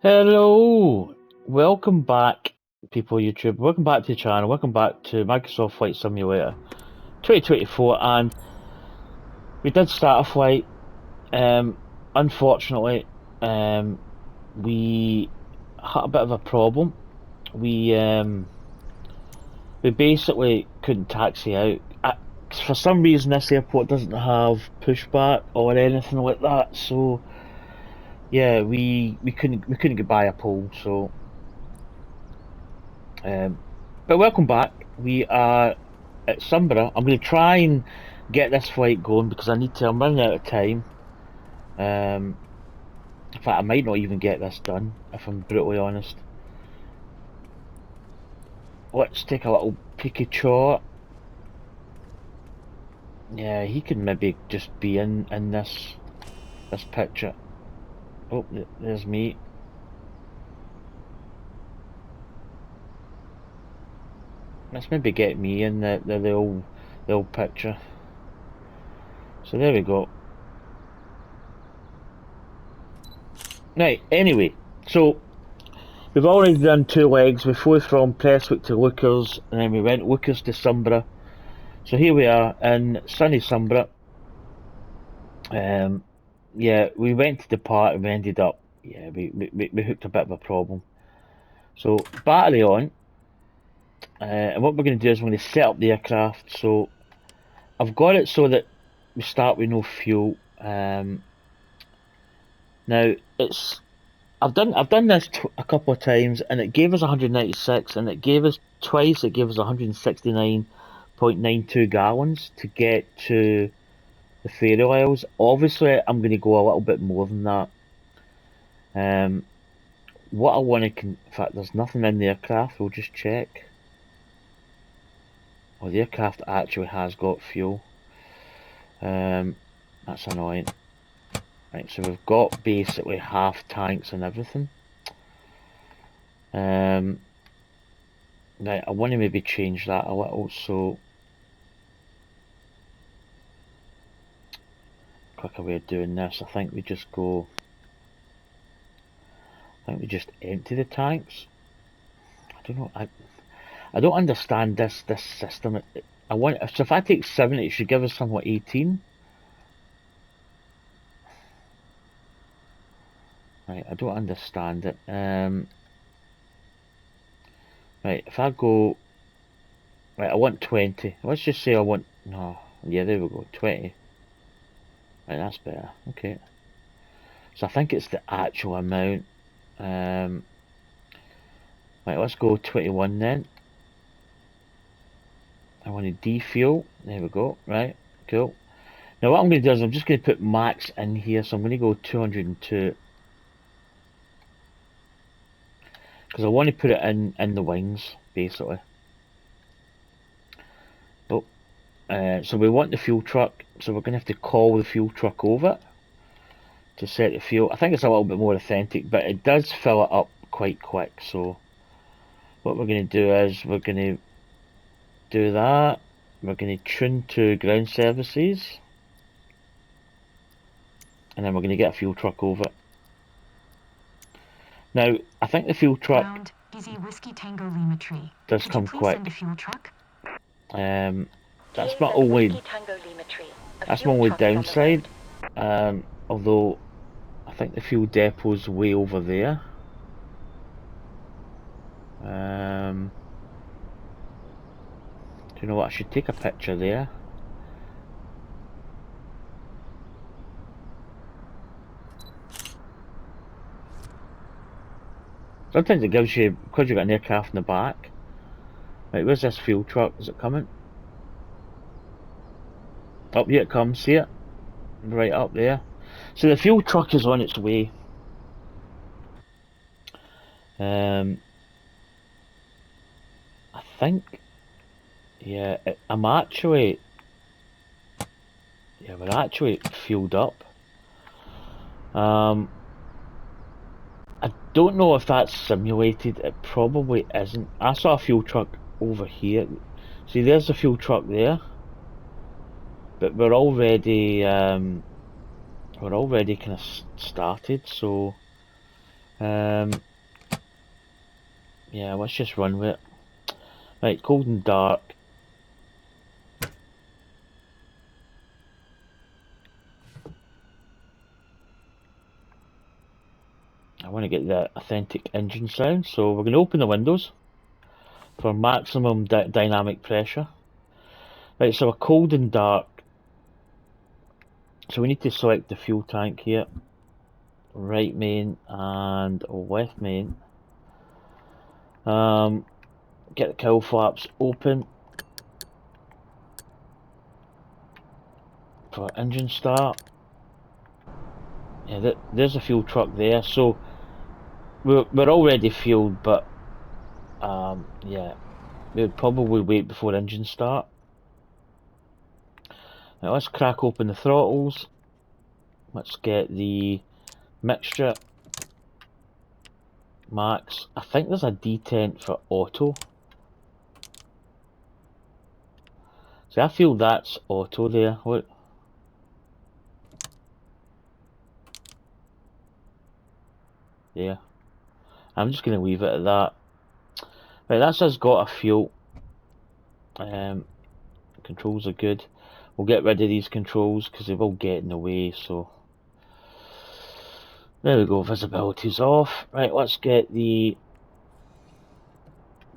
Hello, welcome back, people of YouTube. Welcome back to the channel. Welcome back to Microsoft Flight Simulator 2024. And we did start a flight. Unfortunately, we had a bit of a problem. We basically couldn't taxi out. For some reason, this airport doesn't have pushback or anything like that. So yeah, we couldn't get by a pole. So. But welcome back. We are at Sumburgh. I'm going to try and get this flight going because I need to. I'm running out of time. In fact, I might not even get this done if I'm brutally honest. Let's take a little peek at Chaw. Yeah, he can maybe just be in this picture. Oh, there's me. Let's maybe get me in the old picture. So there we go. Right. Anyway, so we've already done 2 legs. We flew from Prestwick to Lookers, and then we went Lookers to Sumburgh. So here we are in sunny Sumburgh. Yeah, we went to depart and we ended up, yeah, we hooked a bit of a problem. So battery on, and what we're going to do is we're going to set up the aircraft. So I've got it so that we start with no fuel. Now I've done this a couple of times, and it gave us 196, and it gave us 169.92 gallons to get to the Faroe Isles. Obviously, I'm going to go a little bit more than that. What I want to, in fact, there's nothing in the aircraft. We'll just check. Oh, the aircraft actually has got fuel. That's annoying. Right, so we've got basically half tanks and everything. Right, I want to maybe change that a little. So, quicker way of doing this. I think we just go. I think we just empty the tanks. I don't know. I don't understand this system. I want, so if I take 70, it should give us somewhat 18. Right, I don't understand it. Right, if I go, right, I want 20. Let's just say I want, no, yeah, there we go, 20. Right, that's better. Okay. So I think it's the actual amount. Right, let's go 21 then. I want to defuel. There we go. Right, cool. Now what I'm going to do is I'm just going to put max in here. So I'm going to go 202. Because I want to put it in the wings, basically. Oh, so we want the fuel truck. So we're going to have to call the fuel truck over to set the fuel. I think it's a little bit more authentic, but it does fill it up quite quick. So what we're going to do is we're going to do that. We're going to tune to ground services, and then we're going to get a fuel truck over. Now, I think the fuel truck does come quick. That's my only downside. Although I think the fuel depot's way over there. Do you know what? I should take a picture there. Sometimes it gives you, because you've got an aircraft in the back. Right, where's this fuel truck? Is it coming? Up here it comes, see it? Right up there. So the fuel truck is on its way. I think, yeah, I'm actually, yeah, we're actually fueled up. I don't know if that's simulated. It probably isn't. I saw a fuel truck over here. See, there's a fuel truck there, but we're already kind of started. So Yeah, let's just run with it. Right, cold and dark. I want to get the authentic engine sound, so we're going to open the windows for maximum dynamic pressure. Right, so we're cold and dark. So we need to select the fuel tank here. Right main and left main. Get the cowl flaps open for engine start. Yeah, there's a fuel truck there. So we're already fueled, but yeah, we would probably wait before engine start. Now let's crack open the throttles. Let's get the mixture max. I think there's a detent for auto. See, I feel that's auto there. Look. Yeah. I'm just going to leave it at that. Right, that's us got a fuel. Controls are good. We'll get rid of these controls because they will get in the way, so there we go, visibility's off. Right, let's get the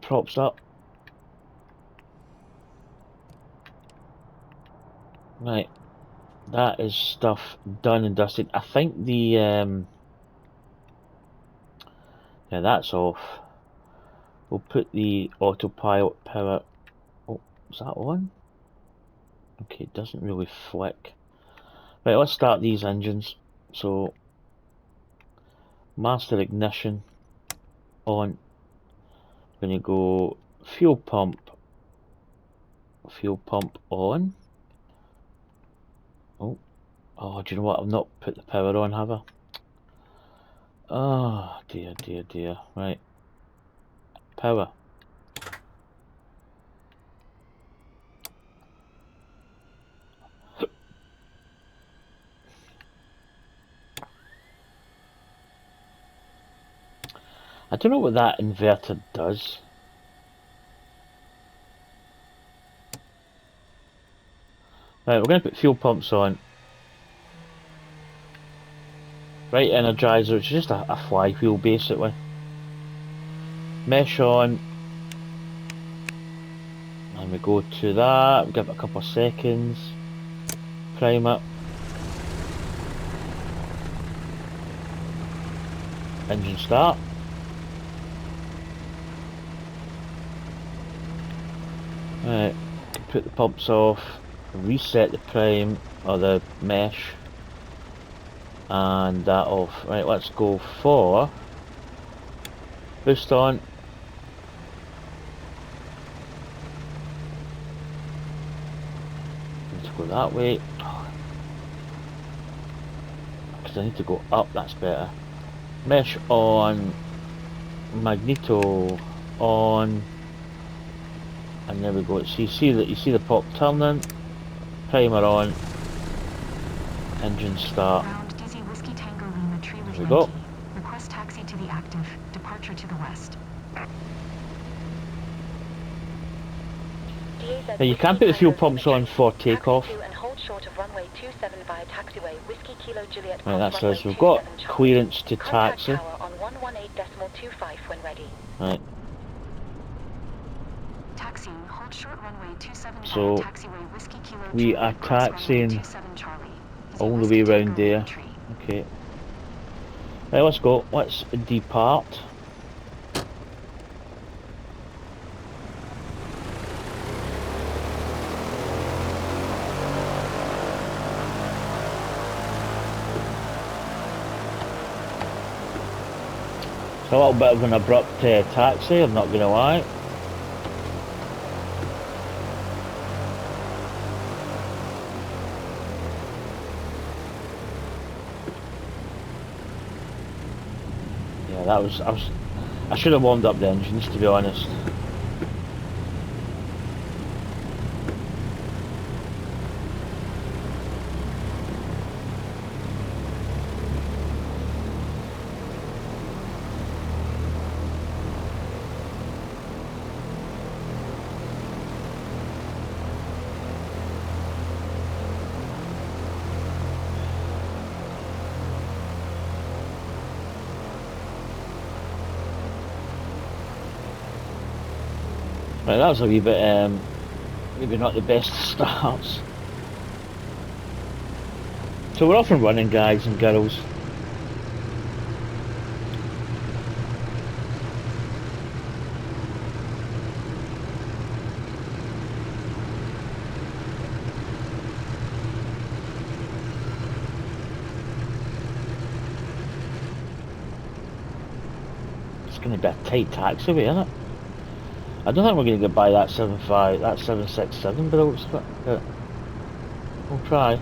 props up. Right, that is stuff done and dusted. I think the yeah, that's off. We'll put the autopilot power. Oh, is that on? Okay, it doesn't really flick. Right, let's start these engines. So master ignition on. We're gonna go fuel pump on. Oh, do you know what? I've not put the power on, have I? Oh, dear, dear, dear. Right. Power. I don't know what that inverter does. Right, we're going to put fuel pumps on. Right energizer, it's just a flywheel basically. Mesh on. And we go to that, give it a couple of seconds. Prime it. Engine start. Right, put the pumps off. Reset the prime or the mesh. And that off. Right, let's go for boost on. Let's go that way. Because I need to go up, that's better. Mesh on. Magneto on. And there we go. So you see the pop turning. Primer on. Engine start. There we go. Request taxi to the active. Departure to the west. Now you can put the fuel pumps on for takeoff. And hold short of runway 27 via taxiway Whiskey Kilo Juliet. Right, that's us. We've got clearance to taxi. On 118.25 when ready. Right. Taxiing, hold short runway 27 So via taxiway Whiskey Kilo we are taxiing all the way around there. Okay. Right, let's go. Let's depart. It's a little bit of an abrupt taxi, I'm not going to lie. Yeah, I should have warmed up the engines, to be honest. Right, that was a wee bit, maybe not the best starts. So we're off and running, guys and girls. It's going to be a tight taxiway, isn't it? I don't think we're going to get by that 767 by the looks of it, but we'll try.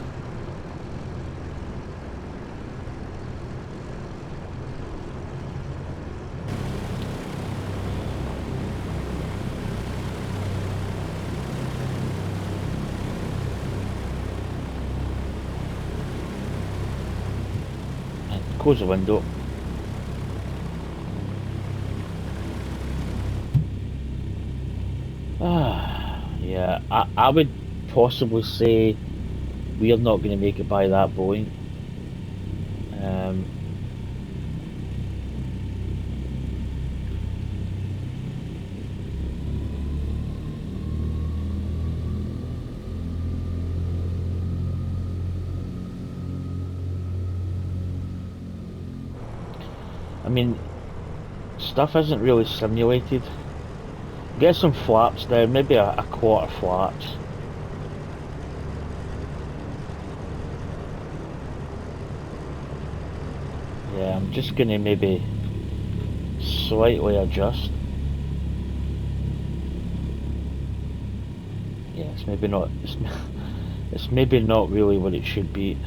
And close the window. Yeah, I would possibly say we're not going to make it by that Boeing. I mean, stuff isn't really simulated. Get some flaps there, maybe a quarter flaps. Yeah, I'm just gonna maybe slightly adjust. Yeah, it's maybe not. It's maybe not really what it should be.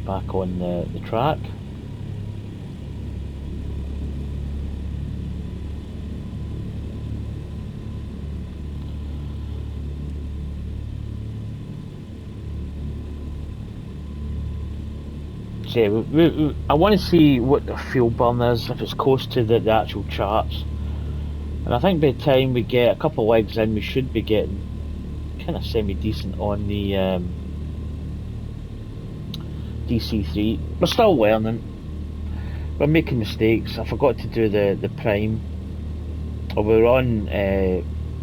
Back on the track. So yeah, I want to see what the fuel burn is, if it's close to the actual charts. And I think by the time we get a couple of legs in, we should be getting kind of semi-decent on the DC3. We're still learning. We're making mistakes. I forgot to do the prime. Or we're on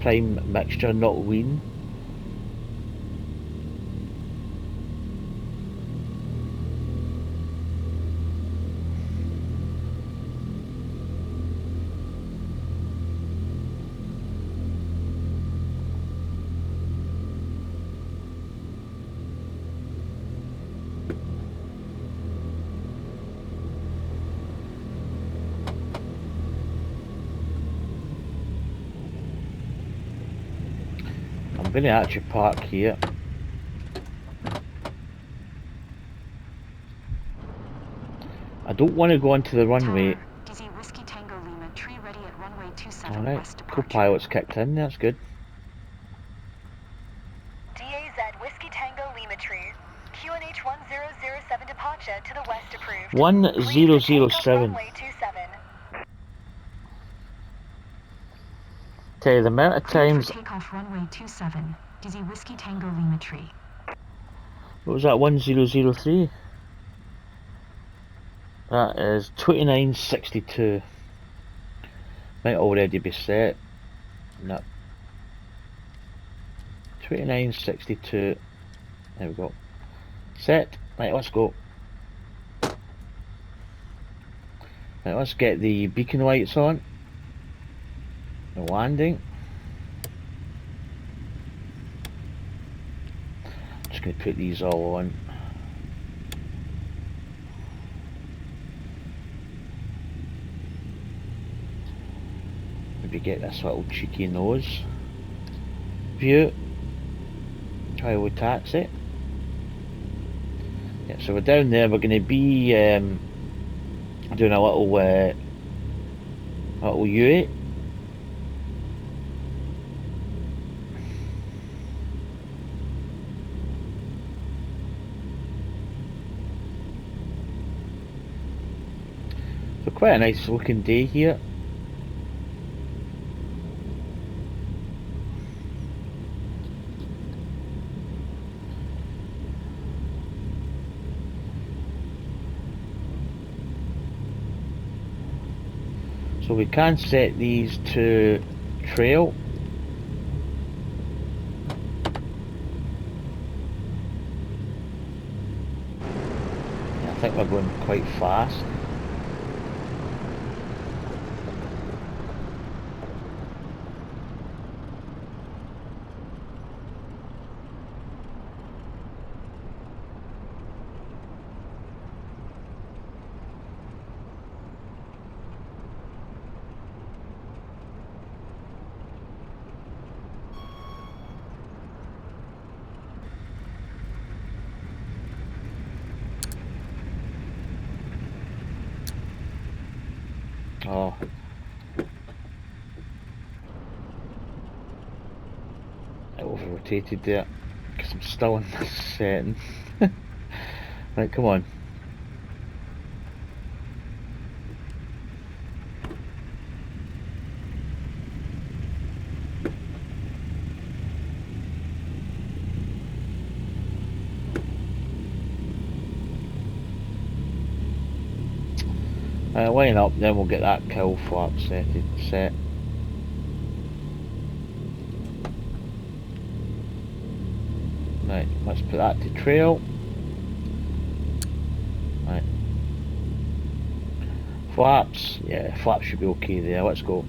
prime mixture, not lean. I'm going to actually park here. I don't want to go onto the runway. Alright, co-pilot's kicked in, that's good. DAZ Whiskey Tango Lima Tree. QNH 1007 departure to the west approved. 1007. Okay, the amount of times. Takeoff runway 27. Dizzy Whiskey Tango Lima Tree. What was that? 1003? That is 2962. Might already be set. No. 2962. There we go. Set. Right, let's go. Right, let's get the beacon lights on. The landing. Just going to put these all on. Maybe get this little cheeky nose view. Try with taxi. Yeah, so we're down there. We're going to be doing a little U8. So quite a nice looking day here. So we can set these to trail. Yeah, I think we're going quite fast. Oh, I over-rotated there because I'm still in this setting. Right, come on. Line up, then we'll get that kill flap set. Right, let's put that to trail. Right. Flaps, yeah, flaps should be okay there. Let's go.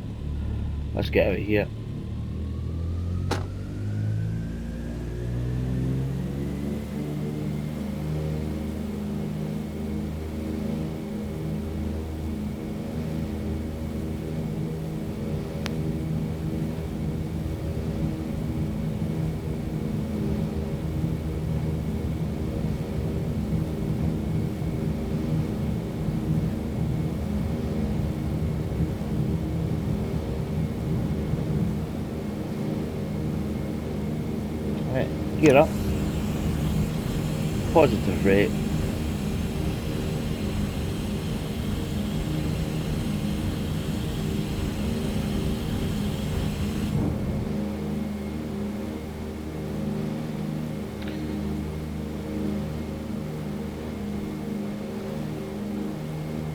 Let's get out of here. Right, gear up. Positive rate.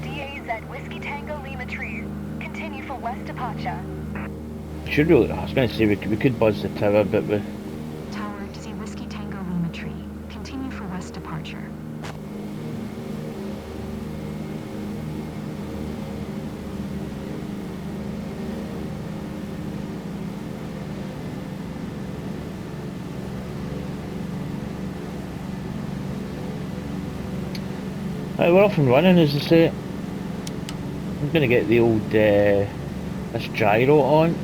DAZ Whiskey Tango Lima Tree. Continue for west departure. Should really, I was going to say we could buzz the tower, but we. Tower to see Whiskey Tango Lima Tree. Continue for west departure. Right, we're off and running, as I say. I'm going to get the old this gyro on.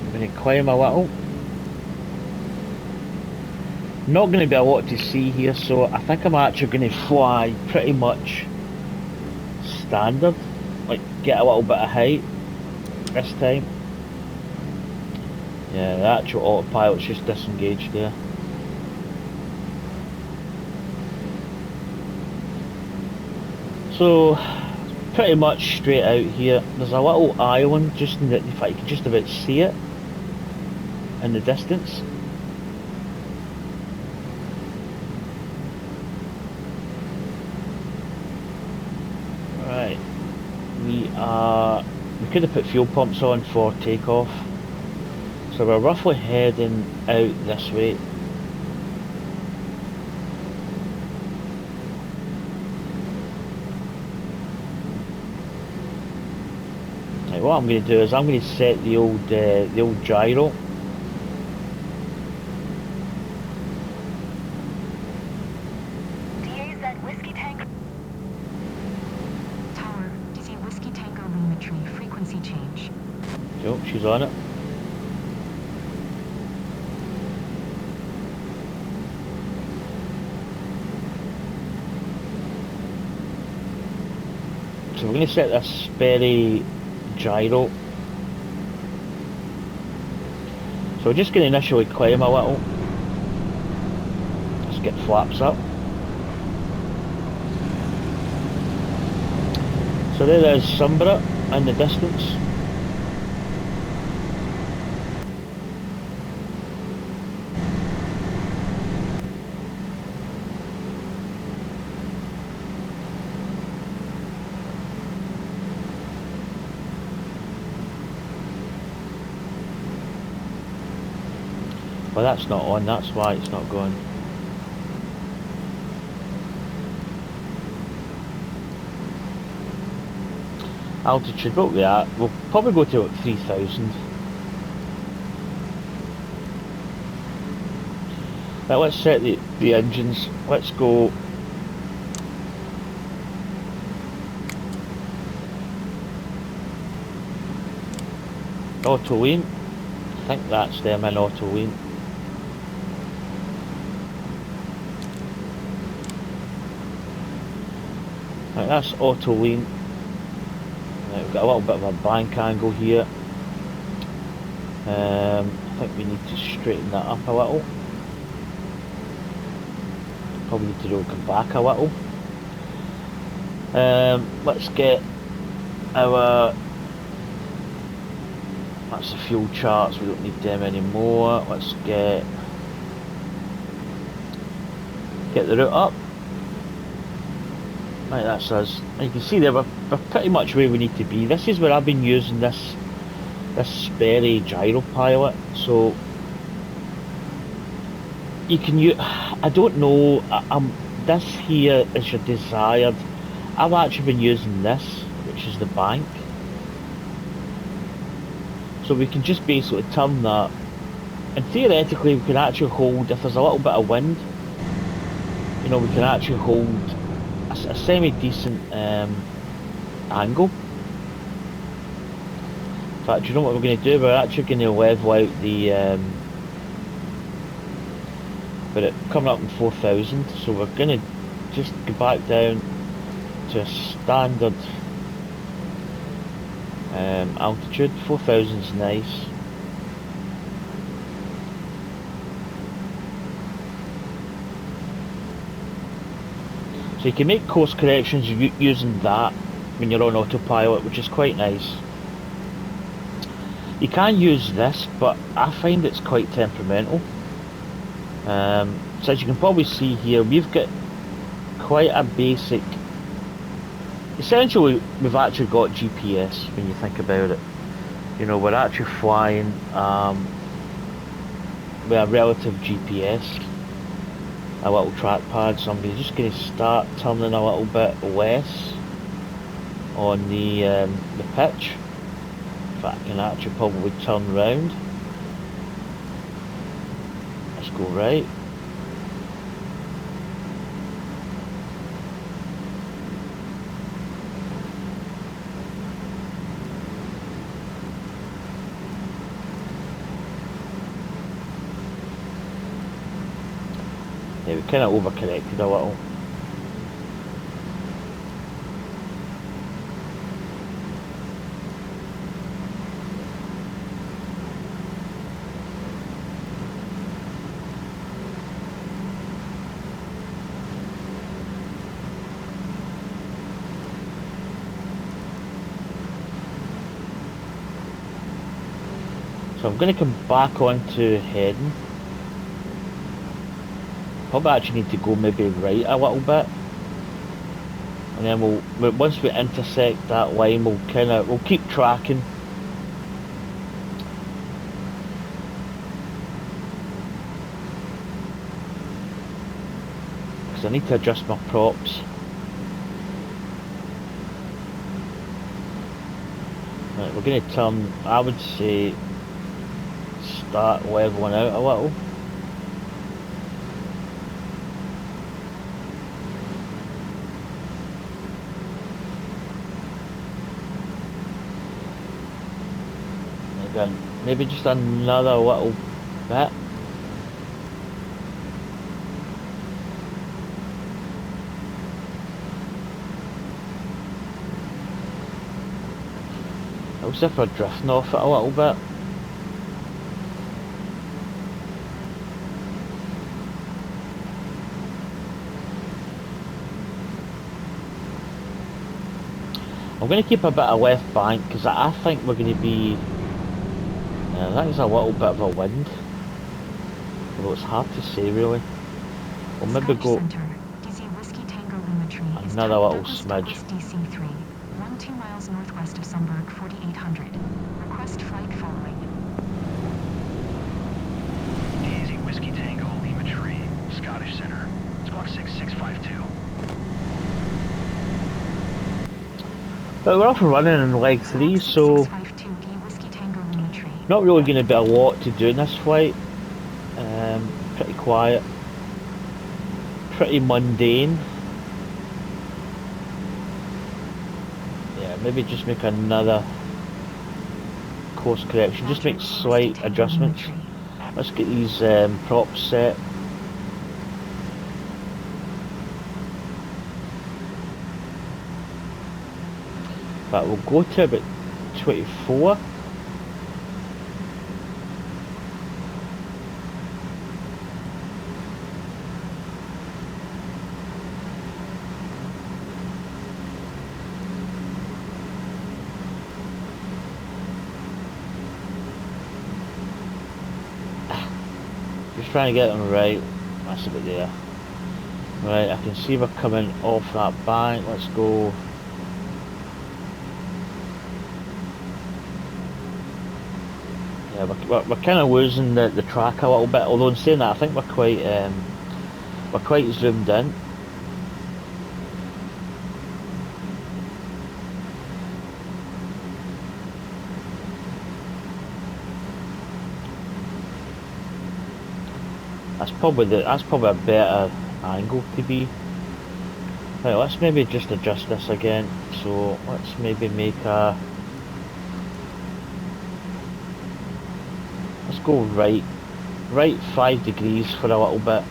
I'm going to climb a little. Not going to be a lot to see here, so I think I'm actually going to fly pretty much standard, like get a little bit of height this time. Yeah, the actual autopilot's just disengaged there. So, pretty much straight out here. There's a little island, just in fact you can just about see it in the distance. Right, we could have put fuel pumps on for takeoff. So we're roughly heading out this way. Right, what I'm going to do is I'm going to set the old gyro. DAZ Whiskey Tango. Tower to see Whiskey Tango Lima Tree. Frequency change. So she's on it. So we're going to set this Sperry gyro. So we're just going to initially climb a little. Let's get flaps up. So there is Sumburgh in the distance. Well, that's not on, that's why it's not going. Altitude, what we at? We'll probably go to about 3,000. Right, let's set the engines. Let's go. Auto lean. I think that's them in auto lean. Right, that's auto lean. Right, we've got a little bit of a bank angle here. I think we need to straighten that up a little. Probably need to roll back a little. Let's get our. That's the fuel charts, we don't need them anymore. Let's get the route up. Right, that's us. And you can see there, we're pretty much where we need to be. This is where I've been using this Sperry gyro pilot. So you can use. I don't know. This here is your desired. I've actually been using this, which is the bank. So we can just basically turn that, and theoretically we can actually hold, if there's a little bit of wind, you know, we can actually hold a semi-decent angle. In fact, you know what we're going to do? We're actually going to level out the, but it coming up in 4,000, so we're going to just go back down to a standard altitude. 4,000 is nice. So you can make course corrections using that when you're on autopilot, which is quite nice. You can use this, but I find it's quite temperamental. So as you can probably see here, we've got quite a basic. Essentially, we've actually got GPS when you think about it. You know, we're actually flying with a relative GPS, a little trackpad. So I'm just going to start turning a little bit less on the pitch. In fact, I can actually probably turn round. Let's go right. Yeah, we kind of overcorrected a little. So I'm going to come back onto heading. Probably actually need to go maybe right a little bit, and then we'll once we intersect that line, we'll keep tracking. Because I need to adjust my props. Right, we're going to turn. I would say start leveling out a little. Again, maybe just another little bit. Looks if we're drifting off it a little bit. I'm going to keep a bit of left bank because I think we're going to be. I think there's a little bit of a wind, although it's hard to say really. We'll maybe go another little smidge. DC3, 12 miles northwest of Sumburgh, 4800. Request flight following. But we're off and running in leg 3, so 652 Whiskey Tango Lima Tree. not really going to be a lot to do in this flight. Pretty quiet, pretty mundane. Yeah, maybe just make another course correction, just make slight adjustments. Let's get these props set. But we'll go to about 24. Just trying to get them right. That's a bit there. Right, I can see we're coming off that bank. Let's go. Yeah, we're kind of losing the track a little bit. Although in saying that, I think we're quite zoomed in. That's probably a better angle to be. Right, let's maybe just adjust this again. So let's maybe make a. Let's go right 5 degrees for a little bit.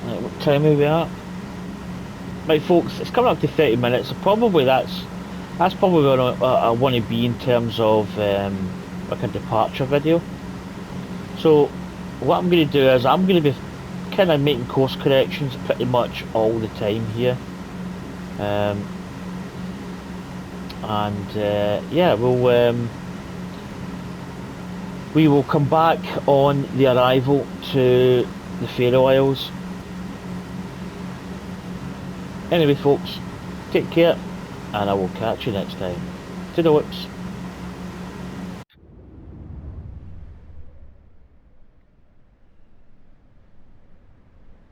Right, what time are we at? Right, folks, it's coming up to 30 minutes. So probably that's probably where I want to be in terms of like a departure video. So what I'm going to do is I'm going to be kind of making course corrections pretty much all the time here, yeah, we will come back on the arrival to the Faroe Isles. Anyway folks, take care and I will catch you next time. To the whips.